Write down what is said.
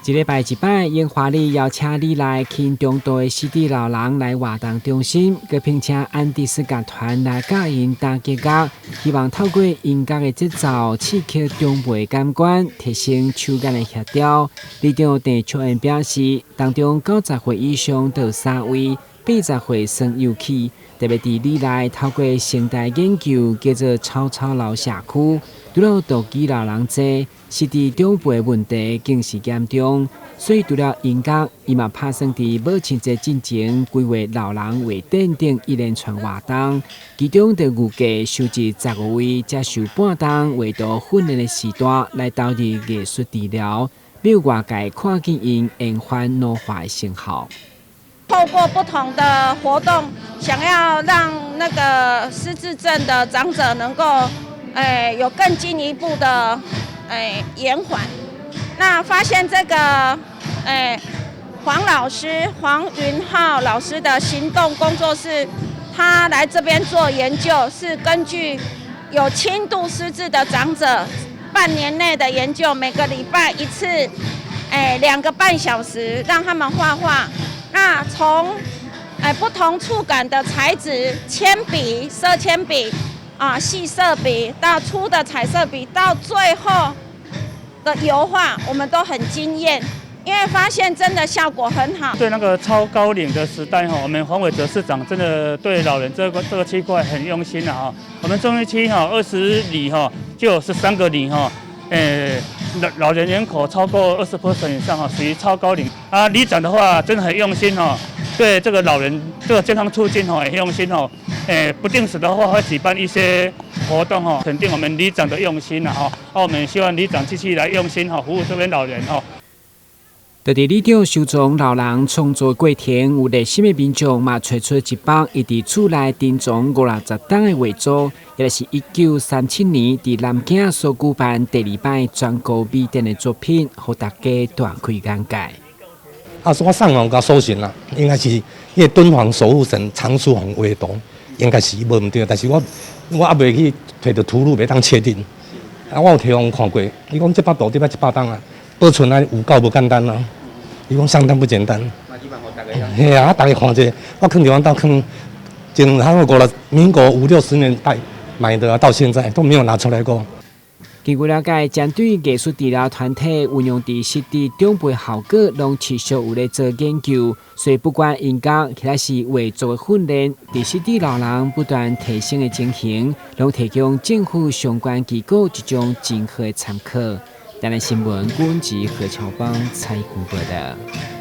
一礼拜一摆，烟花里邀请里来轻中度的失智老人来活动中心，佮并且安迪斯乐团来教因打击乐，希望透过音乐的节奏刺激中辈感官，提升手感的协调。里长郑秋恩表示，当中90岁以上到3位，80岁算有气。特别伫里内透过生态研究，叫做草草老社区，除了独居老人多，失智长辈问题更是严重。所以除了音乐，伊嘛打算伫母亲节进前规划老人为等等一连串活动，其中就预计收集15位接受半档画图训练的时段来投入艺术治疗，要外界看见因延缓老化的成效。透过不同的活动，想要让那个失智症的长者能够，有更进一步的，延缓。那发现这个，黄云浩老师的行动工作室，他来这边做研究，是根据有轻度失智的长者半年内的研究，每个礼拜一次，2个半小时，让他们画画。那从不同触感的材质，铅笔、色铅笔细色笔到粗的彩色笔，到最后的油画，我们都很惊艳，因为发现真的效果很好。对那个超高龄的时代我们黄伟哲市长真的对老人这个区块很用心我们中医区20里就有13个里老人人口超过20% 以上属于超高龄里长的话真的很用心对这个老人这个健康促进很用心不定时的话会举办一些活动肯定我们里长的用心我们希望里长继续来用心服务这边老人在里长收藏老人创作过程，有热心的民众嘛找出一包伊伫厝内珍藏50-60档的画作，也就是1937年伫南京所举办第2摆全国美展的作品，互大家大开眼界。我上网甲搜寻啦，应该是迄个敦煌守护神常书鸿画图，应该是无毋对，但是我还袂去摕到图录，袂当确定。我有摕互看过，伊讲这把图得要100档保存有够无简单伊讲相当不简单。嘿大家看者，我放伫阮兜放，从民国50-60年代买的到现在都没有拿出来过。根据了解，针对艺术治疗团体运用伫失智长辈效果，拢持续有咧做研究。所以不管音乐，或者是画作的训练，伫失智老人不断提升的情形，拢提供政府相关机构一种真好的参考。台南新闻，阮是何超邦采访报道。